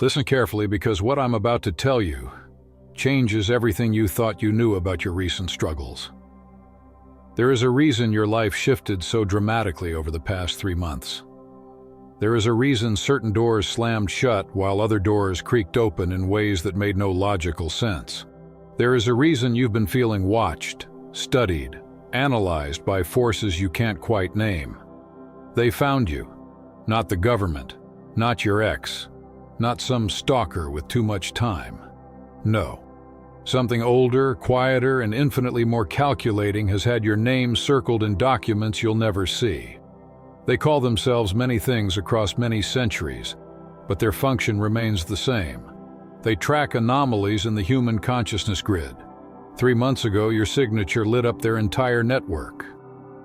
Listen carefully because what I'm about to tell you changes everything you thought you knew about your recent struggles. There is a reason your life shifted so dramatically over the past 3 months. There is a reason certain doors slammed shut while other doors creaked open in ways that made no logical sense. There is a reason you've been feeling watched, studied, analyzed by forces you can't quite name. They found you, not the government, not your ex, not some stalker with too much time. No. Something older, quieter, and infinitely more calculating has had your name circled in documents you'll never see. They call themselves many things across many centuries, but their function remains the same. They track anomalies in the human consciousness grid. 3 months ago, your signature lit up their entire network.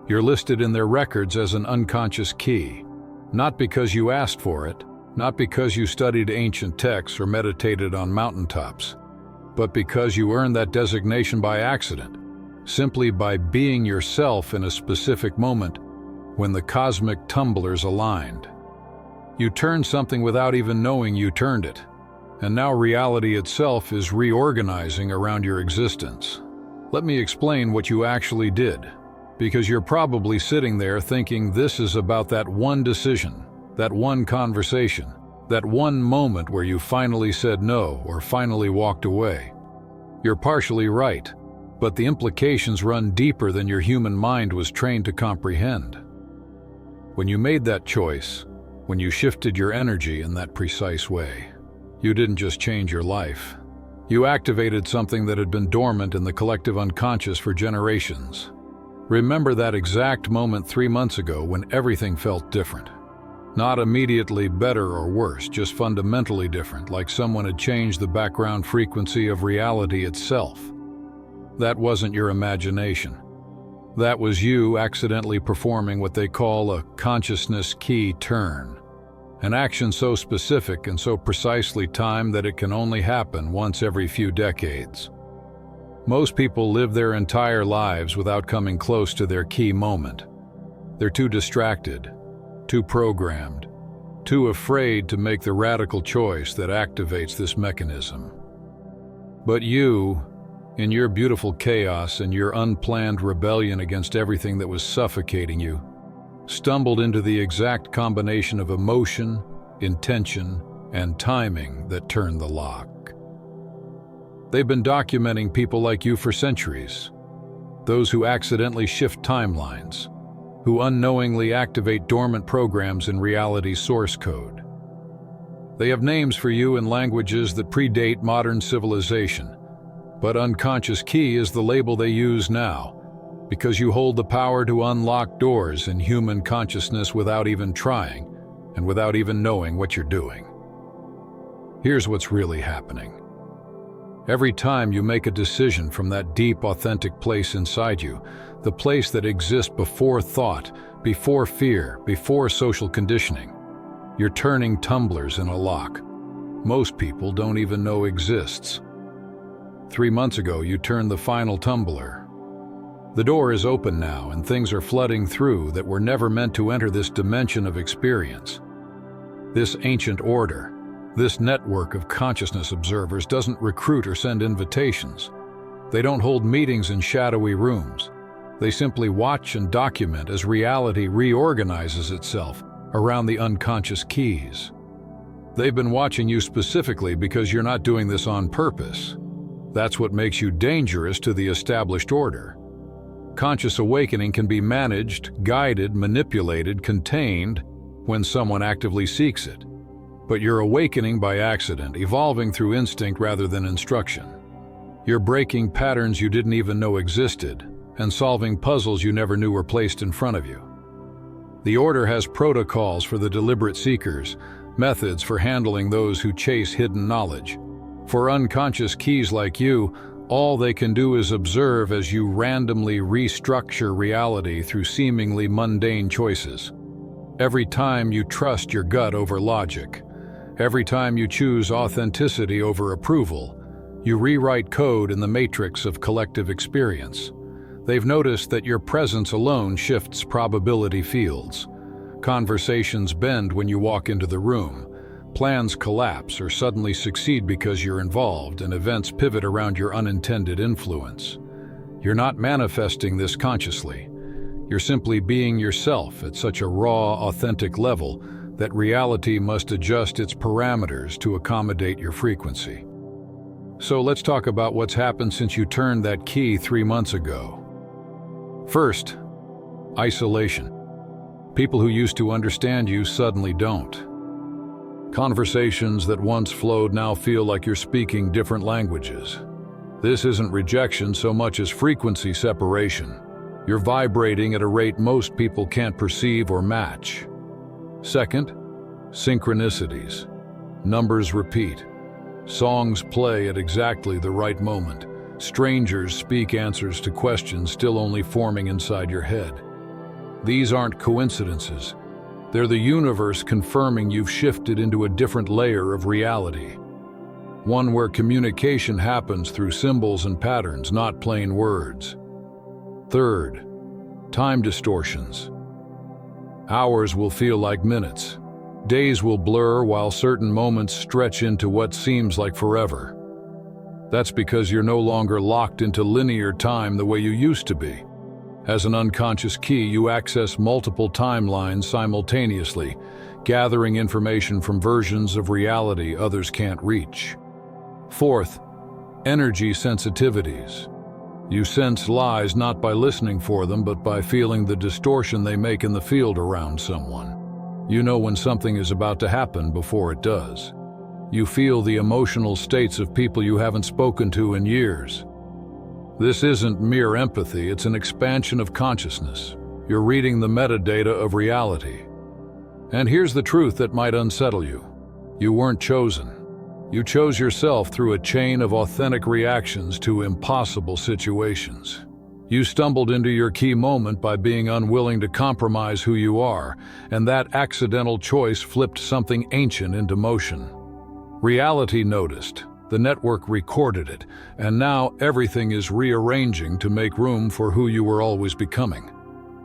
You're listed in their records as an unconscious key, not because you asked for it, not because you studied ancient texts or meditated on mountaintops, but because you earned that designation by accident, simply by being yourself in a specific moment when the cosmic tumblers aligned. You turned something without even knowing you turned it, and now reality itself is reorganizing around your existence. Let me explain what you actually did, because you're probably sitting there thinking this is about that one decision, that one conversation, that one moment where you finally said no or finally walked away. You're partially right, but the implications run deeper than your human mind was trained to comprehend. When you made that choice, when you shifted your energy in that precise way, you didn't just change your life. You activated something that had been dormant in the collective unconscious for generations. Remember that exact moment 3 months ago when everything felt different. Not immediately better or worse, just fundamentally different, like someone had changed the background frequency of reality itself. That wasn't your imagination. That was you accidentally performing what they call a consciousness key turn. An action so specific and so precisely timed that it can only happen once every few decades. Most people live their entire lives without coming close to their key moment. They're too distracted, too programmed, too afraid to make the radical choice that activates this mechanism. But you, in your beautiful chaos and your unplanned rebellion against everything that was suffocating you, stumbled into the exact combination of emotion, intention, and timing that turned the lock. They've been documenting people like you for centuries, those who accidentally shift timelines, who unknowingly activate dormant programs in reality's source code. They have names for you in languages that predate modern civilization, but unconscious key is the label they use now, because you hold the power to unlock doors in human consciousness without even trying, and without even knowing what you're doing. Here's what's really happening. Every time you make a decision from that deep, authentic place inside you, the place that exists before thought, before fear, before social conditioning, you're turning tumblers in a lock most people don't even know exists. 3 months ago, you turned the final tumbler. The door is open now, and things are flooding through that were never meant to enter this dimension of experience. This ancient order, this network of consciousness observers doesn't recruit or send invitations. They don't hold meetings in shadowy rooms. They simply watch and document as reality reorganizes itself around the unconscious keys. They've been watching you specifically because you're not doing this on purpose. That's what makes you dangerous to the established order. Conscious awakening can be managed, guided, manipulated, contained when someone actively seeks it. But you're awakening by accident, evolving through instinct rather than instruction. You're breaking patterns you didn't even know existed, and solving puzzles you never knew were placed in front of you. The order has protocols for the deliberate seekers, methods for handling those who chase hidden knowledge. For unconscious keys like you, all they can do is observe as you randomly restructure reality through seemingly mundane choices. Every time you trust your gut over logic, every time you choose authenticity over approval, you rewrite code in the matrix of collective experience. They've noticed that your presence alone shifts probability fields. Conversations bend when you walk into the room. plans collapse or suddenly succeed because you're involved, and events pivot around your unintended influence. You're not manifesting this consciously. You're simply being yourself at such a raw, authentic level that reality must adjust its parameters to accommodate your frequency. So let's talk about what's happened since you turned that key 3 months ago. First, isolation. People who used to understand you suddenly don't. Conversations that once flowed now feel like you're speaking different languages. This isn't rejection so much as frequency separation. You're vibrating at a rate most people can't perceive or match. Second, synchronicities. Numbers repeat. Songs play at exactly the right moment. Strangers speak answers to questions still only forming inside your head. These aren't coincidences. They're the universe confirming you've shifted into a different layer of reality. One where communication happens through symbols and patterns, not plain words. Third, time distortions. Hours will feel like minutes. Days will blur while certain moments stretch into what seems like forever. That's because you're no longer locked into linear time the way you used to be. As an unconscious key, you access multiple timelines simultaneously, gathering information from versions of reality others can't reach. Fourth, energy sensitivities. You sense lies not by listening for them, but by feeling the distortion they make in the field around someone. You know when something is about to happen before it does. You feel the emotional states of people you haven't spoken to in years. This isn't mere empathy, it's an expansion of consciousness. You're reading the metadata of reality. And here's the truth that might unsettle you. You weren't chosen. You chose yourself through a chain of authentic reactions to impossible situations. You stumbled into your key moment by being unwilling to compromise who you are, and that accidental choice flipped something ancient into motion. Reality noticed, the network recorded it, and now everything is rearranging to make room for who you were always becoming.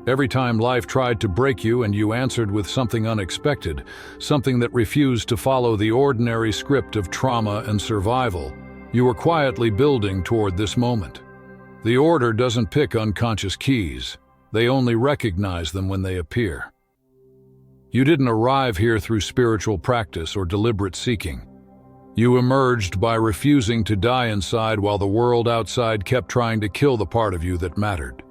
Every time life tried to break you and you answered with something unexpected, something that refused to follow the ordinary script of trauma and survival, you were quietly building toward this moment. The order doesn't pick unconscious keys. They only recognize them when they appear. You didn't arrive here through spiritual practice or deliberate seeking. You emerged by refusing to die inside while the world outside kept trying to kill the part of you that mattered.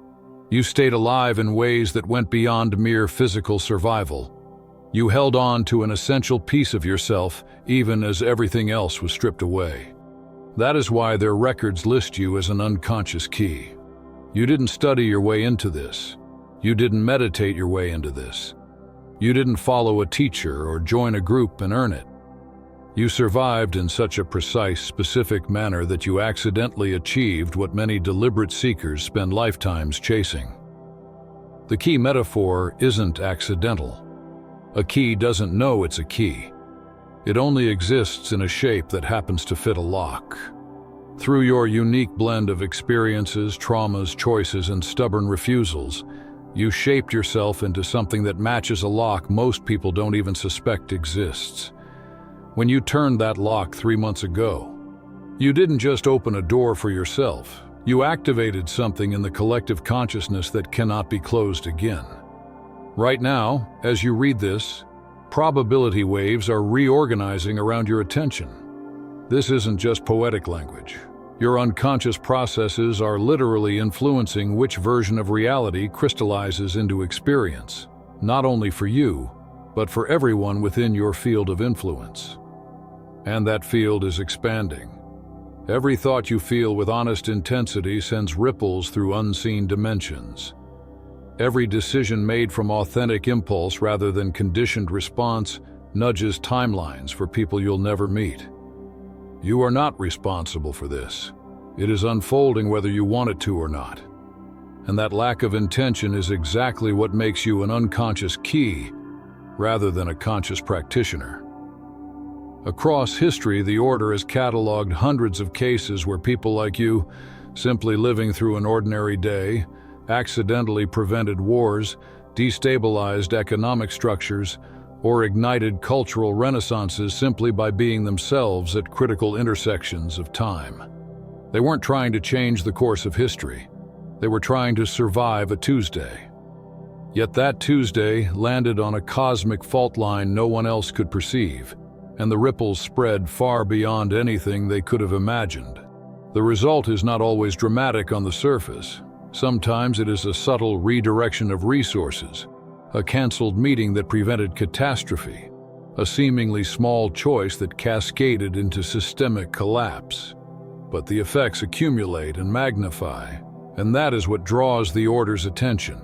You stayed alive in ways that went beyond mere physical survival. You held on to an essential piece of yourself even as everything else was stripped away. That is why their records list you as an unconscious key. You didn't study your way into this. You didn't meditate your way into this. You didn't follow a teacher or join a group and earn it. You survived in such a precise, specific manner that you accidentally achieved what many deliberate seekers spend lifetimes chasing. The key metaphor isn't accidental. A key doesn't know it's a key. It only exists in a shape that happens to fit a lock. Through your unique blend of experiences, traumas, choices, and stubborn refusals, you shaped yourself into something that matches a lock most people don't even suspect exists. When you turned that lock 3 months ago, you didn't just open a door for yourself. You activated something in the collective consciousness that cannot be closed again. Right now, as you read this, probability waves are reorganizing around your attention. This isn't just poetic language. Your unconscious processes are literally influencing which version of reality crystallizes into experience, not only for you, but for everyone within your field of influence. And that field is expanding. Every thought you feel with honest intensity sends ripples through unseen dimensions. Every decision made from authentic impulse rather than conditioned response nudges timelines for people you'll never meet. You are not responsible for this. It is unfolding whether you want it to or not. And that lack of intention is exactly what makes you an unconscious key rather than a conscious practitioner. Across history, the Order has cataloged hundreds of cases where people like you, simply living through an ordinary day, accidentally prevented wars, destabilized economic structures, or ignited cultural renaissances simply by being themselves at critical intersections of time. They weren't trying to change the course of history. They were trying to survive a Tuesday. Yet that Tuesday landed on a cosmic fault line no one else could perceive, and the ripples spread far beyond anything they could have imagined. The result is not always dramatic on the surface. Sometimes it is a subtle redirection of resources, a canceled meeting that prevented catastrophe, a seemingly small choice that cascaded into systemic collapse. But the effects accumulate and magnify, and that is what draws the Order's attention.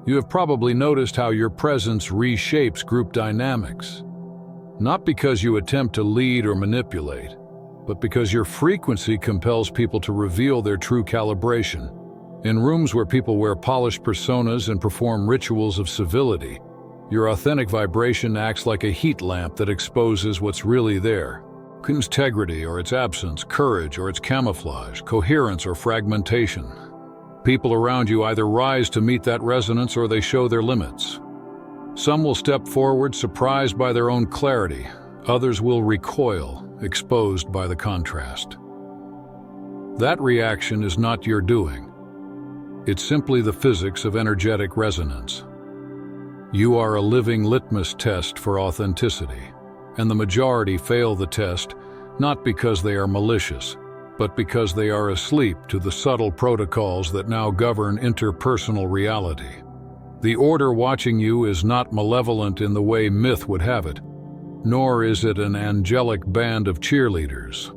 You have probably noticed how your presence reshapes group dynamics, not because you attempt to lead or manipulate, but because your frequency compels people to reveal their true calibration. In rooms where people wear polished personas and perform rituals of civility, your authentic vibration acts like a heat lamp that exposes what's really there. Integrity or its absence, courage or its camouflage, coherence or fragmentation. People around you either rise to meet that resonance or they show their limits. Some will step forward surprised by their own clarity. Others will recoil, exposed by the contrast. That reaction is not your doing. It's simply the physics of energetic resonance. You are a living litmus test for authenticity, and the majority fail the test not because they are malicious, but because they are asleep to the subtle protocols that now govern interpersonal reality. The Order watching you is not malevolent in the way myth would have it, nor is it an angelic band of cheerleaders.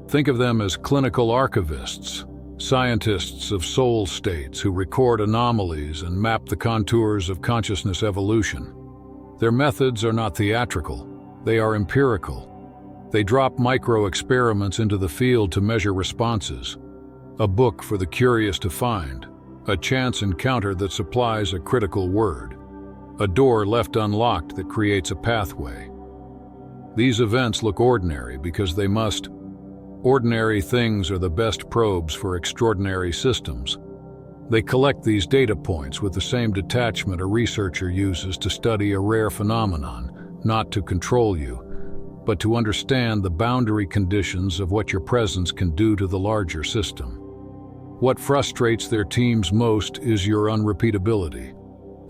Think of them as clinical archivists, scientists of soul states who record anomalies and map the contours of consciousness evolution. Their methods are not theatrical, they are empirical. They drop micro-experiments into the field to measure responses, a book for the curious to find, a chance encounter that supplies a critical word, a door left unlocked that creates a pathway. These events look ordinary because they must. Ordinary things are the best probes for extraordinary systems. They collect these data points with the same detachment a researcher uses to study a rare phenomenon, not to control you, but to understand the boundary conditions of what your presence can do to the larger system. What frustrates their teams most is your unrepeatability.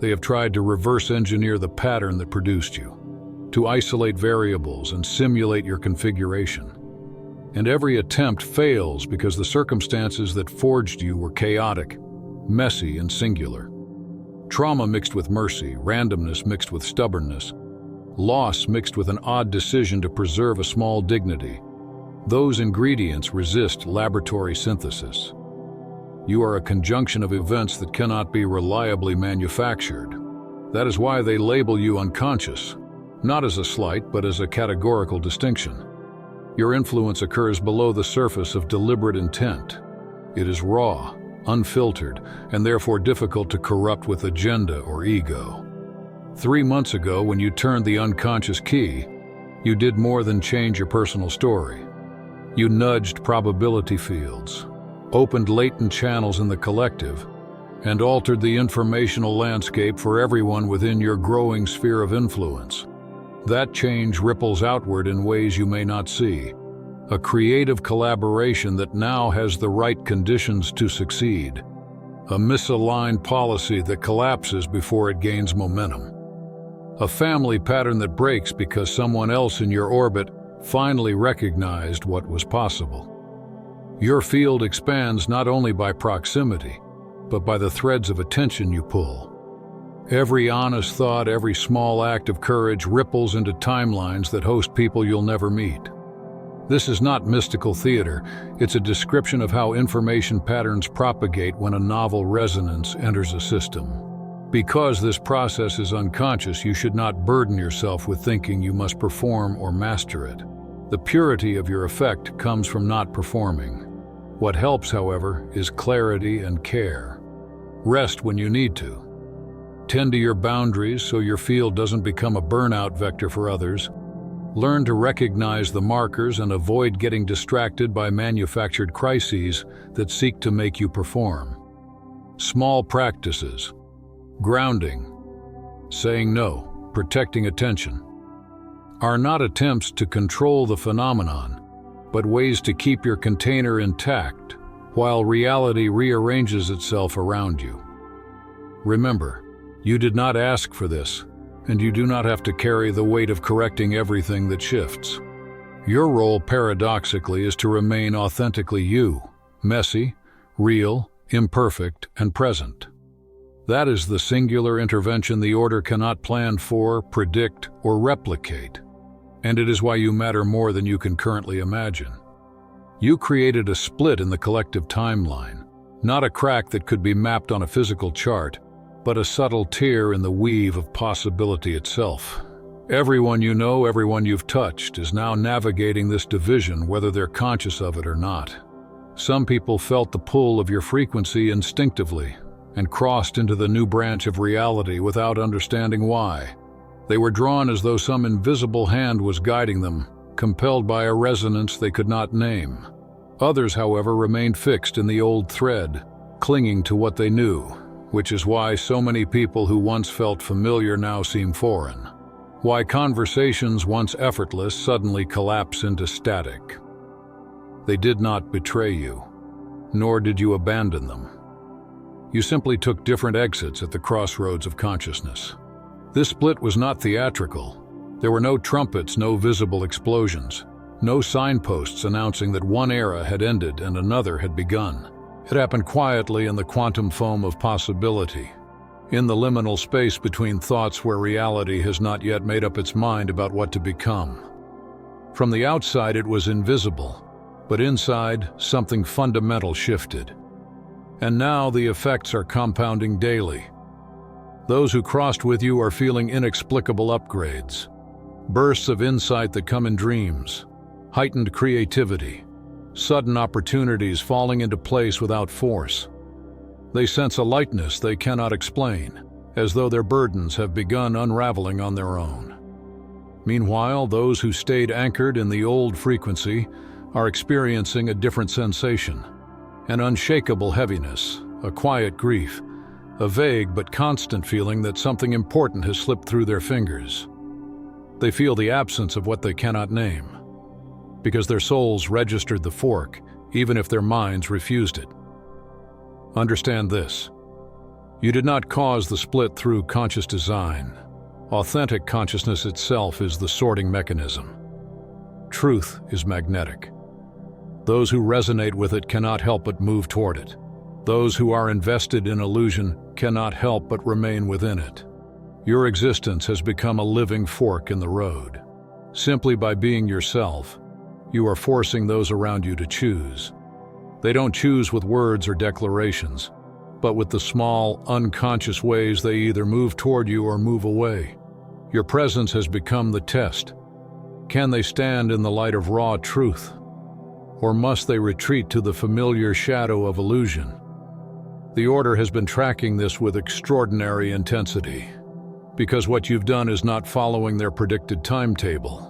They have tried to reverse engineer the pattern that produced you, to isolate variables and simulate your configuration. And every attempt fails because the circumstances that forged you were chaotic, messy, and singular. Trauma mixed with mercy, randomness mixed with stubbornness, loss mixed with an odd decision to preserve a small dignity. Those ingredients resist laboratory synthesis. You are a conjunction of events that cannot be reliably manufactured. That is why they label you unconscious, not as a slight but as a categorical distinction. Your influence occurs below the surface of deliberate intent. It is raw, unfiltered, and therefore difficult to corrupt with agenda or ego. 3 months ago, when you turned the unconscious key, you did more than change your personal story. You nudged probability fields, opened latent channels in the collective, and altered the informational landscape for everyone within your growing sphere of influence. That change ripples outward in ways you may not see. A creative collaboration that now has the right conditions to succeed. A misaligned policy that collapses before it gains momentum. A family pattern that breaks because someone else in your orbit finally recognized what was possible. Your field expands not only by proximity, but by the threads of attention you pull. Every honest thought, every small act of courage ripples into timelines that host people you'll never meet. This is not mystical theater, it's a description of how information patterns propagate when a novel resonance enters a system. Because this process is unconscious, you should not burden yourself with thinking you must perform or master it. The purity of your effect comes from not performing. What helps, however, is clarity and care. Rest when you need to. Tend to your boundaries so your field doesn't become a burnout vector for others. Learn to recognize the markers and avoid getting distracted by manufactured crises that seek to make you perform. Small practices. Grounding. Saying no. protecting attention, are not attempts to control the phenomenon, but ways to keep your container intact while reality rearranges itself around you. Remember, you did not ask for this, and you do not have to carry the weight of correcting everything that shifts. Your role, paradoxically, is to remain authentically you, messy, real, imperfect, and present. That is the singular intervention the Order cannot plan for, predict, or replicate, and it is why you matter more than you can currently imagine. You created a split in the collective timeline, not a crack that could be mapped on a physical chart, but a subtle tear in the weave of possibility itself. Everyone you know, everyone you've touched, is now navigating this division, whether they're conscious of it or not. Some people felt the pull of your frequency instinctively and crossed into the new branch of reality without understanding why. They were drawn as though some invisible hand was guiding them, compelled by a resonance they could not name. Others, however, remained fixed in the old thread, clinging to what they knew, which is why so many people who once felt familiar now seem foreign. Why conversations once effortless suddenly collapse into static. They did not betray you, nor did you abandon them. You simply took different exits at the crossroads of consciousness. This split was not theatrical. There were no trumpets, no visible explosions, no signposts announcing that one era had ended and another had begun. It happened quietly in the quantum foam of possibility, in the liminal space between thoughts where reality has not yet made up its mind about what to become. From the outside it was invisible, but inside something fundamental shifted. And now the effects are compounding daily. Those who crossed with you are feeling inexplicable upgrades, bursts of insight that come in dreams, heightened creativity, sudden opportunities falling into place without force. They sense a lightness they cannot explain, as though their burdens have begun unraveling on their own. Meanwhile, those who stayed anchored in the old frequency are experiencing a different sensation, an unshakable heaviness, a quiet grief, a vague but constant feeling that something important has slipped through their fingers. They feel the absence of what they cannot name, because their souls registered the fork, even if their minds refused it. Understand this. You did not cause the split through conscious design. Authentic consciousness itself is the sorting mechanism. Truth is magnetic. Those who resonate with it cannot help but move toward it. Those who are invested in illusion cannot help but remain within it. Your existence has become a living fork in the road. Simply by being yourself, you are forcing those around you to choose. They don't choose with words or declarations, but with the small, unconscious ways they either move toward you or move away. Your presence has become the test. Can they stand in the light of raw truth? Or must they retreat to the familiar shadow of illusion? The Order has been tracking this with extraordinary intensity, because what you've done is not following their predicted timetable.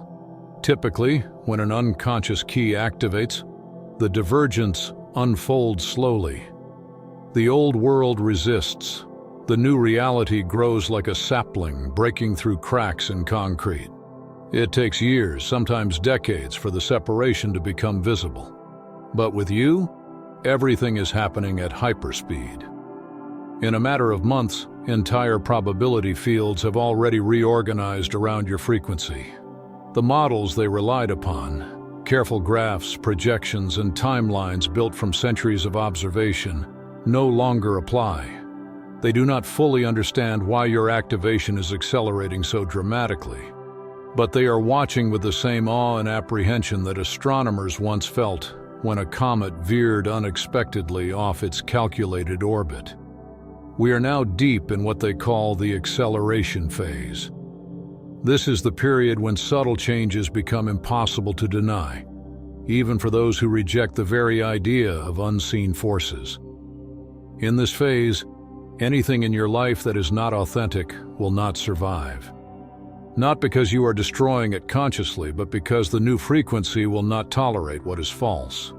Typically, when an unconscious key activates, the divergence unfolds slowly. The old world resists. The new reality grows like a sapling breaking through cracks in concrete. It takes years, sometimes decades, for the separation to become visible. But with you, everything is happening at hyperspeed. In a matter of months, entire probability fields have already reorganized around your frequency. The models they relied upon, careful graphs, projections, and timelines built from centuries of observation, no longer apply. They do not fully understand why your activation is accelerating so dramatically, but they are watching with the same awe and apprehension that astronomers once felt when a comet veered unexpectedly off its calculated orbit. We are now deep in what they call the acceleration phase. This is the period when subtle changes become impossible to deny, even for those who reject the very idea of unseen forces. In this phase, anything in your life that is not authentic will not survive. Not because you are destroying it consciously, but because the new frequency will not tolerate what is false.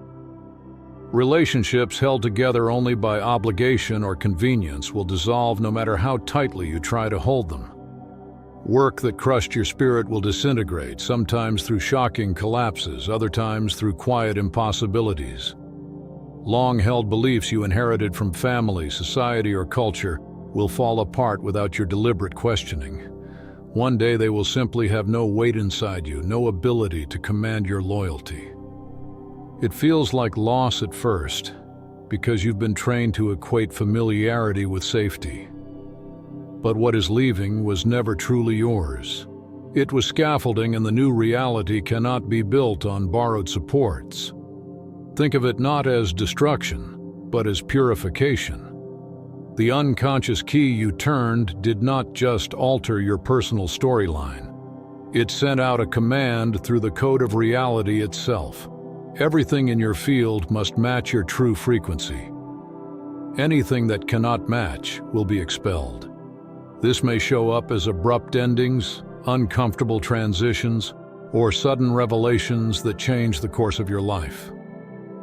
Relationships held together only by obligation or convenience will dissolve no matter how tightly you try to hold them. Work that crushed your spirit will disintegrate, sometimes through shocking collapses, other times through quiet impossibilities. Long-held beliefs you inherited from family, society, or culture will fall apart without your deliberate questioning. One day they will simply have no weight inside you, no ability to command your loyalty. It feels like loss at first, because you've been trained to equate familiarity with safety. But what is leaving was never truly yours. It was scaffolding, and the new reality cannot be built on borrowed supports. Think of it not as destruction, but as purification. The unconscious key you turned did not just alter your personal storyline. It sent out a command through the code of reality itself. Everything in your field must match your true frequency. Anything that cannot match will be expelled. This may show up as abrupt endings, uncomfortable transitions, or sudden revelations that change the course of your life.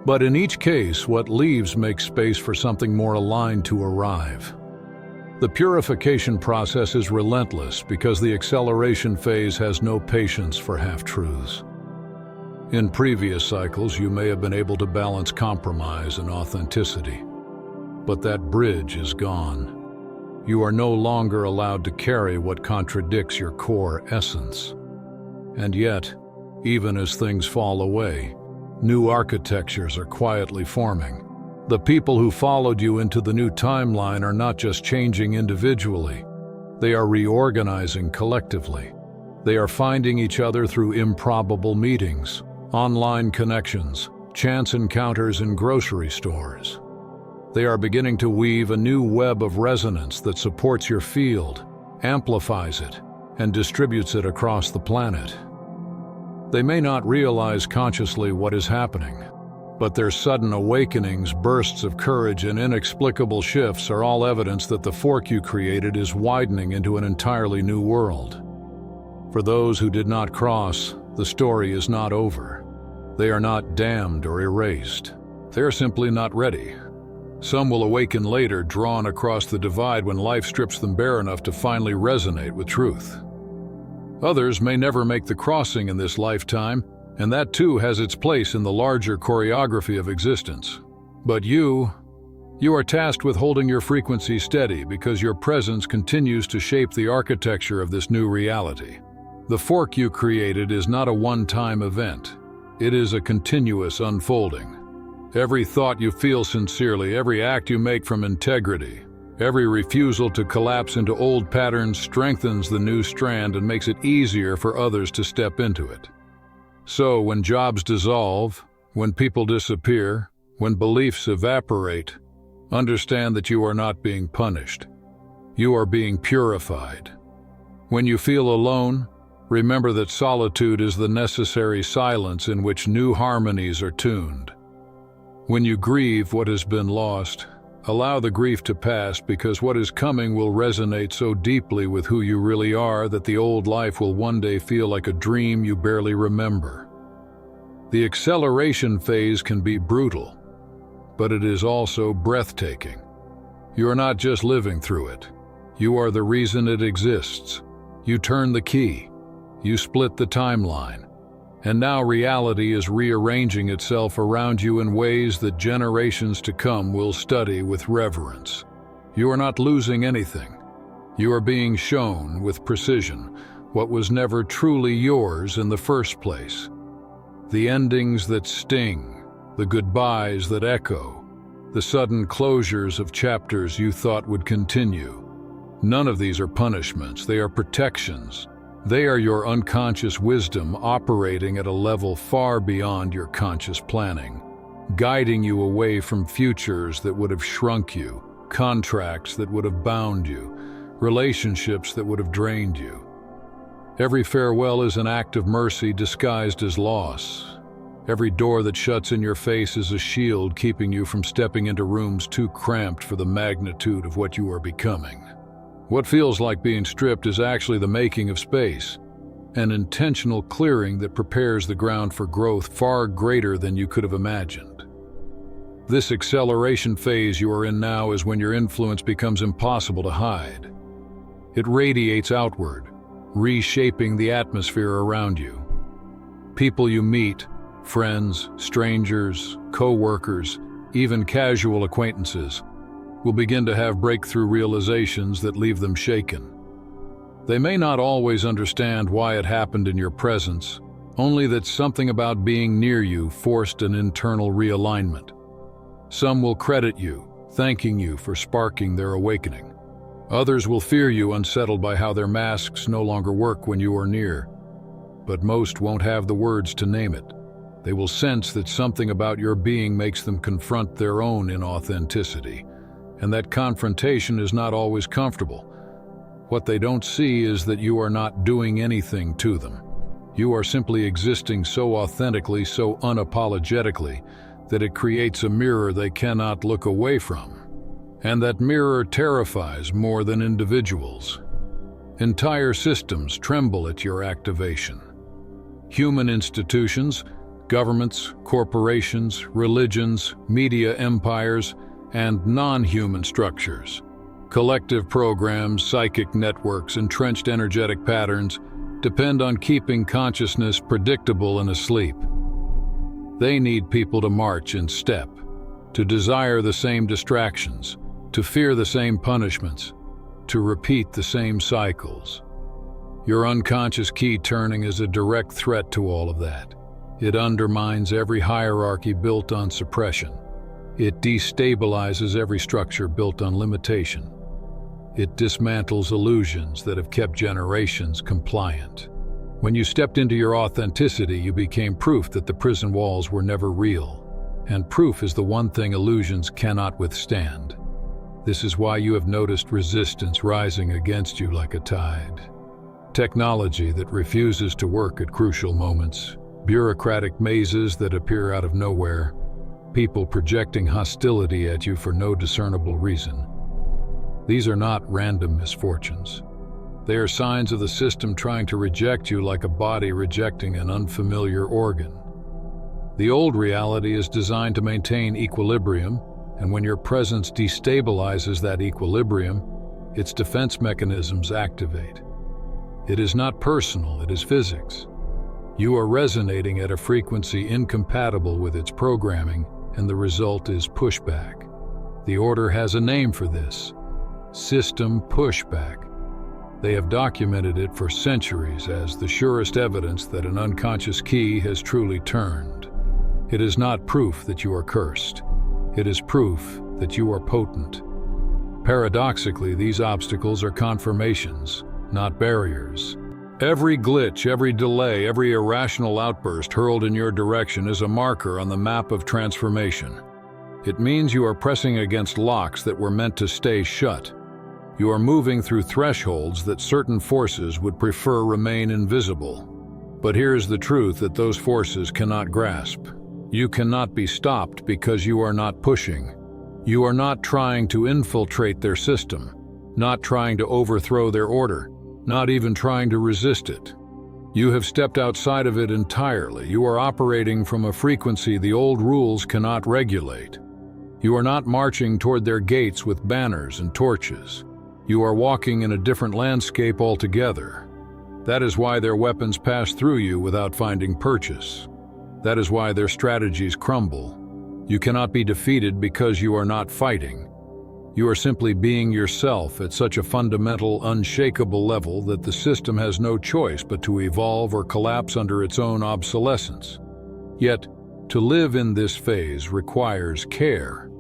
But in each case, what leaves makes space for something more aligned to arrive. The purification process is relentless because the acceleration phase has no patience for half-truths. In previous cycles, you may have been able to balance compromise and authenticity, but that bridge is gone. You are no longer allowed to carry what contradicts your core essence. And yet, even as things fall away, new architectures are quietly forming. The people who followed you into the new timeline are not just changing individually, they are reorganizing collectively. They are finding each other through improbable meetings, online connections, chance encounters in grocery stores. They are beginning to weave a new web of resonance that supports your field, amplifies it, and distributes it across the planet. They may not realize consciously what is happening, but their sudden awakenings, bursts of courage, and inexplicable shifts are all evidence that the fork you created is widening into an entirely new world. For those who did not cross, the story is not over. They are not damned or erased. They are simply not ready. Some will awaken later, drawn across the divide when life strips them bare enough to finally resonate with truth. Others may never make the crossing in this lifetime, and that too has its place in the larger choreography of existence. But you are tasked with holding your frequency steady because your presence continues to shape the architecture of this new reality. The fork you created is not a one-time event. It is a continuous unfolding. Every thought you feel sincerely, every act you make from integrity, every refusal to collapse into old patterns strengthens the new strand and makes it easier for others to step into it. So when jobs dissolve, when people disappear, when beliefs evaporate, understand that you are not being punished. You are being purified. When you feel alone, remember that solitude is the necessary silence in which new harmonies are tuned. When you grieve what has been lost, allow the grief to pass because what is coming will resonate so deeply with who you really are that the old life will one day feel like a dream you barely remember. The acceleration phase can be brutal, but it is also breathtaking. You are not just living through it. You are the reason it exists. You turn the key. You split the timeline. And now reality is rearranging itself around you in ways that generations to come will study with reverence. You are not losing anything. You are being shown with precision what was never truly yours in the first place. The endings that sting, the goodbyes that echo, the sudden closures of chapters you thought would continue. None of these are punishments, they are protections. They are your unconscious wisdom operating at a level far beyond your conscious planning, guiding you away from futures that would have shrunk you, contracts that would have bound you, relationships that would have drained you. Every farewell is an act of mercy disguised as loss. Every door that shuts in your face is a shield keeping you from stepping into rooms too cramped for the magnitude of what you are becoming. What feels like being stripped is actually the making of space, an intentional clearing that prepares the ground for growth far greater than you could have imagined. This acceleration phase you are in now is when your influence becomes impossible to hide. It radiates outward, reshaping the atmosphere around you. People you meet, friends, strangers, co-workers, even casual acquaintances, will begin to have breakthrough realizations that leave them shaken. They may not always understand why it happened in your presence, only that something about being near you forced an internal realignment. Some will credit you, thanking you for sparking their awakening. Others will fear you, unsettled by how their masks no longer work when you are near. But most won't have the words to name it. They will sense that something about your being makes them confront their own inauthenticity, and that confrontation is not always comfortable. What they don't see is that you are not doing anything to them. You are simply existing so authentically, so unapologetically, that it creates a mirror they cannot look away from. And that mirror terrifies more than individuals. Entire systems tremble at your activation. Human institutions, governments, corporations, religions, media empires, and non-human structures, collective programs, psychic networks, entrenched energetic patterns depend on keeping consciousness predictable and asleep. They need people to march in step, to desire the same distractions, to fear the same punishments, to repeat the same cycles. Your unconscious key turning is a direct threat to all of that. It undermines every hierarchy built on suppression. It destabilizes every structure built on limitation. It dismantles illusions that have kept generations compliant. When you stepped into your authenticity, you became proof that the prison walls were never real. And proof is the one thing illusions cannot withstand. This is why you have noticed resistance rising against you like a tide. Technology that refuses to work at crucial moments, bureaucratic mazes that appear out of nowhere, people projecting hostility at you for no discernible reason. These are not random misfortunes. They are signs of the system trying to reject you like a body rejecting an unfamiliar organ. The old reality is designed to maintain equilibrium, and when your presence destabilizes that equilibrium, its defense mechanisms activate. It is not personal, it is physics. You are resonating at a frequency incompatible with its programming, and the result is pushback. The order has a name for this: system pushback. They have documented it for centuries as the surest evidence that an unconscious key has truly turned. It is not proof that you are cursed. It is proof that you are potent. Paradoxically, these obstacles are confirmations, not barriers. Every glitch, every delay, every irrational outburst hurled in your direction is a marker on the map of transformation. It means you are pressing against locks that were meant to stay shut. You are moving through thresholds that certain forces would prefer remain invisible. But here's the truth that those forces cannot grasp. You cannot be stopped because you are not pushing. You are not trying to infiltrate their system, not trying to overthrow their order, not even trying to resist it. You have stepped outside of it entirely. You are operating from a frequency the old rules cannot regulate. You are not marching toward their gates with banners and torches. You are walking in a different landscape altogether. That is why their weapons pass through you without finding purchase. That is why their strategies crumble. You cannot be defeated because you are not fighting. You are simply being yourself at such a fundamental, unshakable level that the system has no choice but to evolve or collapse under its own obsolescence. Yet, to live in this phase requires care.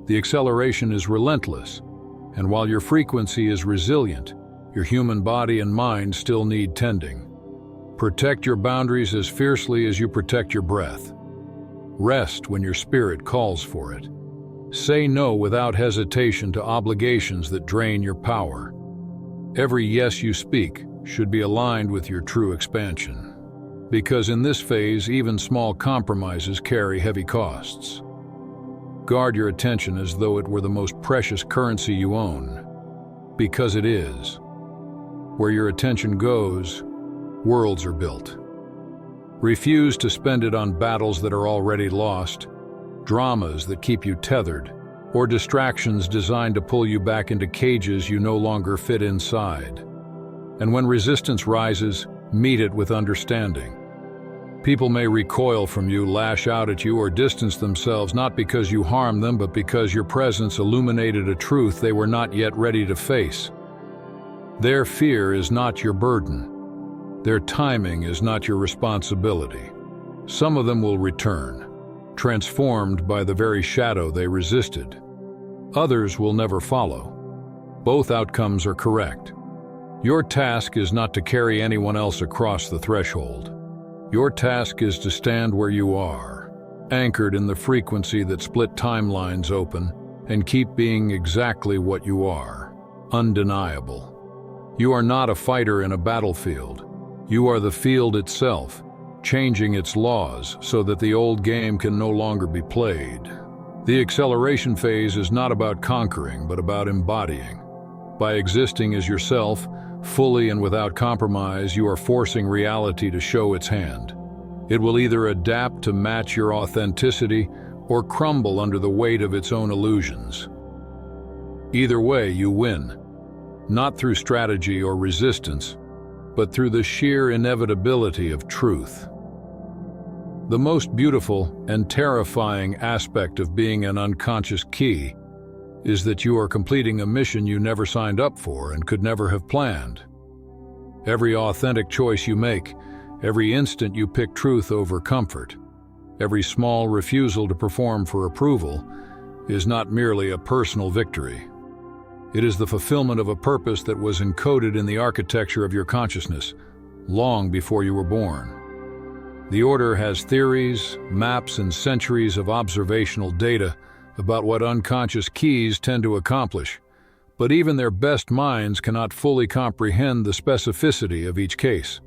The acceleration is relentless, and while your frequency is resilient, your human body and mind still need tending. Protect your boundaries as fiercely as you protect your breath. Rest when your spirit calls for it. Say no without hesitation to obligations that drain your power. Every yes you speak should be aligned with your true expansion. Because in this phase, even small compromises carry heavy costs. Guard your attention as though it were the most precious currency you own. Because it is. Where your attention goes, worlds are built. Refuse to spend it on battles that are already lost, dramas that keep you tethered, or distractions designed to pull you back into cages you no longer fit inside. And when resistance rises, meet it with understanding. People may recoil from you, lash out at you, or distance themselves not because you harmed them, but because your presence illuminated a truth they were not yet ready to face. Their fear is not your burden. Their timing is not your responsibility. Some of them will return, transformed by the very shadow they resisted. Others will never follow. Both outcomes are correct. Your task is not to carry anyone else across the threshold. Your task is to stand where you are, anchored in the frequency that split timelines open, and keep being exactly what you are, undeniable. You are not a fighter in a battlefield. You are the field itself, changing its laws so that the old game can no longer be played. The acceleration phase is not about conquering, but about embodying. By existing as yourself, fully and without compromise, you are forcing reality to show its hand. It will either adapt to match your authenticity or crumble under the weight of its own illusions. Either way, you win, not through strategy or resistance, but through the sheer inevitability of truth. The most beautiful and terrifying aspect of being an unconscious key is that you are completing a mission you never signed up for and could never have planned. Every authentic choice you make, every instant you pick truth over comfort, every small refusal to perform for approval is not merely a personal victory. It is the fulfillment of a purpose that was encoded in the architecture of your consciousness long before you were born. The Order has theories, maps, and centuries of observational data about what unconscious keys tend to accomplish, but even their best minds cannot fully comprehend the specificity of each case.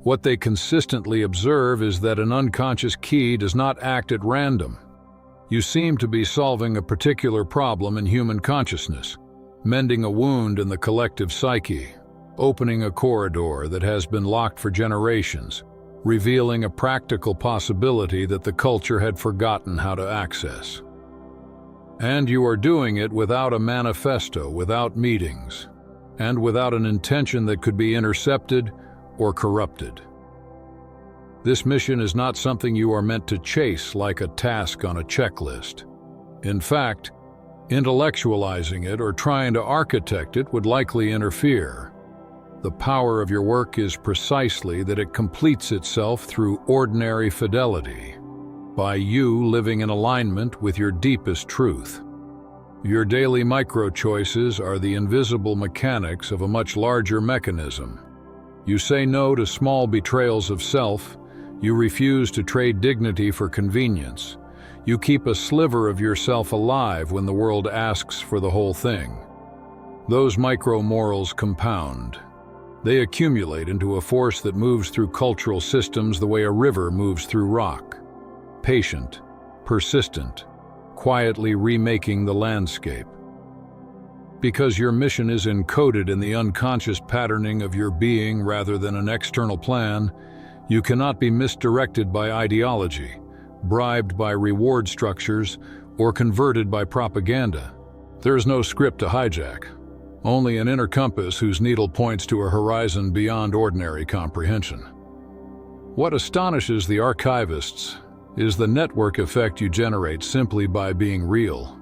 What they consistently observe is that an unconscious key does not act at random. You seem to be solving a particular problem in human consciousness, mending a wound in the collective psyche, opening a corridor that has been locked for generations, revealing a practical possibility that the culture had forgotten how to access. And you are doing it without a manifesto, without meetings, and without an intention that could be intercepted or corrupted. This mission is not something you are meant to chase like a task on a checklist. In fact, intellectualizing it or trying to architect it would likely interfere. The power of your work is precisely that it completes itself through ordinary fidelity, by you living in alignment with your deepest truth. Your daily micro-choices are the invisible mechanics of a much larger mechanism. You say no to small betrayals of self. You refuse to trade dignity for convenience. You keep a sliver of yourself alive when the world asks for the whole thing. Those micro-morals compound. They accumulate into a force that moves through cultural systems the way a river moves through rock. Patient, persistent, quietly remaking the landscape. Because your mission is encoded in the unconscious patterning of your being rather than an external plan, you cannot be misdirected by ideology, bribed by reward structures, or converted by propaganda. There is no script to hijack, only an inner compass whose needle points to a horizon beyond ordinary comprehension. What astonishes the archivists is the network effect you generate simply by being real.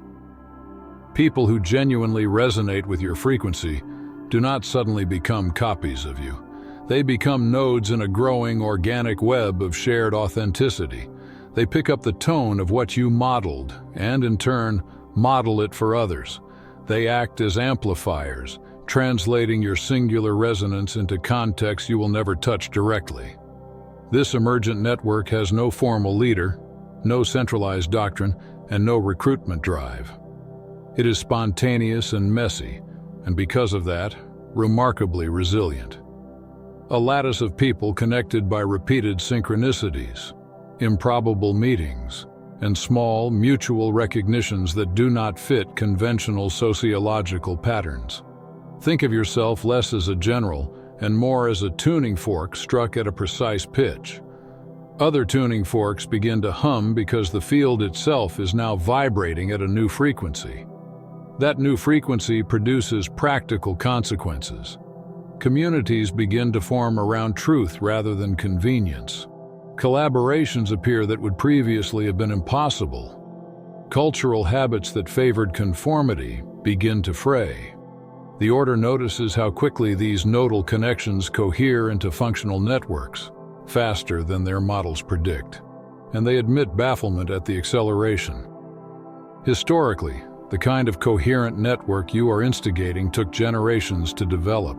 People who genuinely resonate with your frequency do not suddenly become copies of you. They become nodes in a growing organic web of shared authenticity. They pick up the tone of what you modeled and, in turn, model it for others. They act as amplifiers, translating your singular resonance into contexts you will never touch directly. This emergent network has no formal leader, no centralized doctrine, and no recruitment drive. It is spontaneous and messy, and because of that, remarkably resilient. A lattice of people connected by repeated synchronicities, improbable meetings, and small, mutual recognitions that do not fit conventional sociological patterns. Think of yourself less as a general and more as a tuning fork struck at a precise pitch. Other tuning forks begin to hum because the field itself is now vibrating at a new frequency. That new frequency produces practical consequences. Communities begin to form around truth rather than convenience. Collaborations appear that would previously have been impossible. Cultural habits that favored conformity begin to fray. The Order notices how quickly these nodal connections cohere into functional networks, faster than their models predict, and they admit bafflement at the acceleration. Historically, the kind of coherent network you are instigating took generations to develop.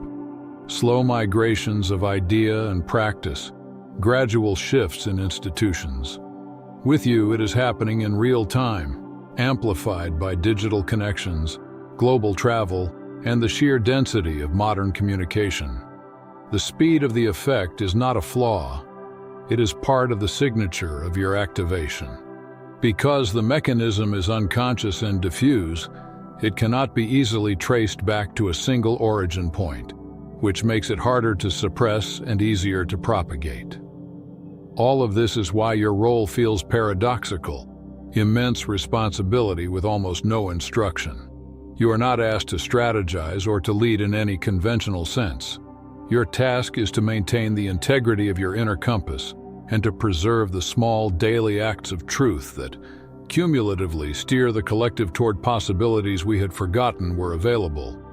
Slow migrations of idea and practice, gradual shifts in institutions. With you, it is happening in real time, amplified by digital connections, global travel, and the sheer density of modern communication. The speed of the effect is not a flaw. It is part of the signature of your activation. Because the mechanism is unconscious and diffuse, it cannot be easily traced back to a single origin point, which makes it harder to suppress and easier to propagate. All of this is why your role feels paradoxical, immense responsibility with almost no instruction. You are not asked to strategize or to lead in any conventional sense. Your task is to maintain the integrity of your inner compass and to preserve the small daily acts of truth that cumulatively steer the collective toward possibilities we had forgotten were available.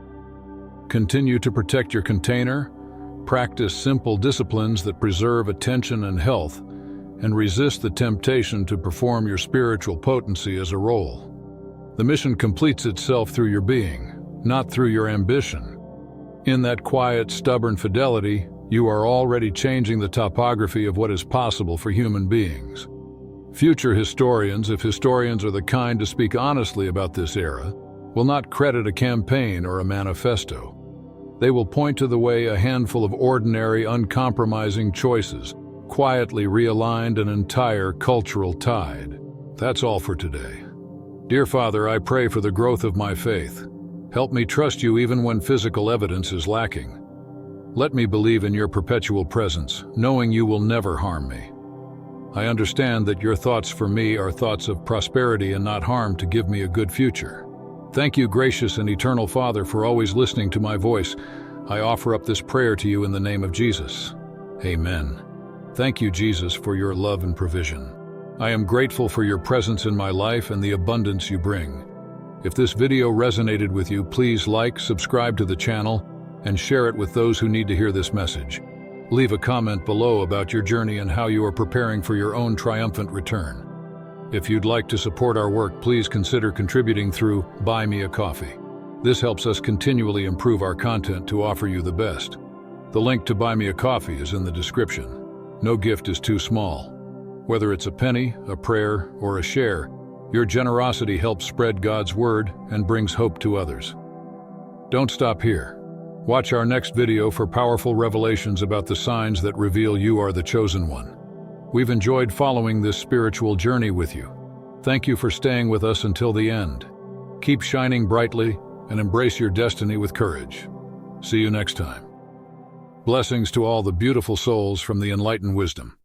Continue to protect your container, practice simple disciplines that preserve attention and health, and resist the temptation to perform your spiritual potency as a role. The mission completes itself through your being, not through your ambition. In that quiet, stubborn fidelity, you are already changing the topography of what is possible for human beings. Future historians, if historians are the kind to speak honestly about this era, will not credit a campaign or a manifesto. They will point to the way a handful of ordinary, uncompromising choices quietly realigned an entire cultural tide. That's all for today. Dear Father, I pray for the growth of my faith. Help me trust you even when physical evidence is lacking. Let me believe in your perpetual presence, knowing you will never harm me. I understand that your thoughts for me are thoughts of prosperity and not harm to give me a good future. Thank you, gracious and eternal Father, for always listening to my voice. I offer up this prayer to you in the name of Jesus. Amen. Thank you, Jesus, for your love and provision. I am grateful for your presence in my life and the abundance you bring. If this video resonated with you, please like, subscribe to the channel, and share it with those who need to hear this message. Leave a comment below about your journey and how you are preparing for your own triumphant return. If you'd like to support our work, please consider contributing through Buy Me a Coffee. This helps us continually improve our content to offer you the best. The link to Buy Me a Coffee is in the description. No gift is too small. Whether it's a penny, a prayer, or a share, your generosity helps spread God's word and brings hope to others. Don't stop here. Watch our next video for powerful revelations about the signs that reveal you are the chosen one. We've enjoyed following this spiritual journey with you. Thank you for staying with us until the end. Keep shining brightly and embrace your destiny with courage. See you next time. Blessings to all the beautiful souls from the Enlighten Wisdom.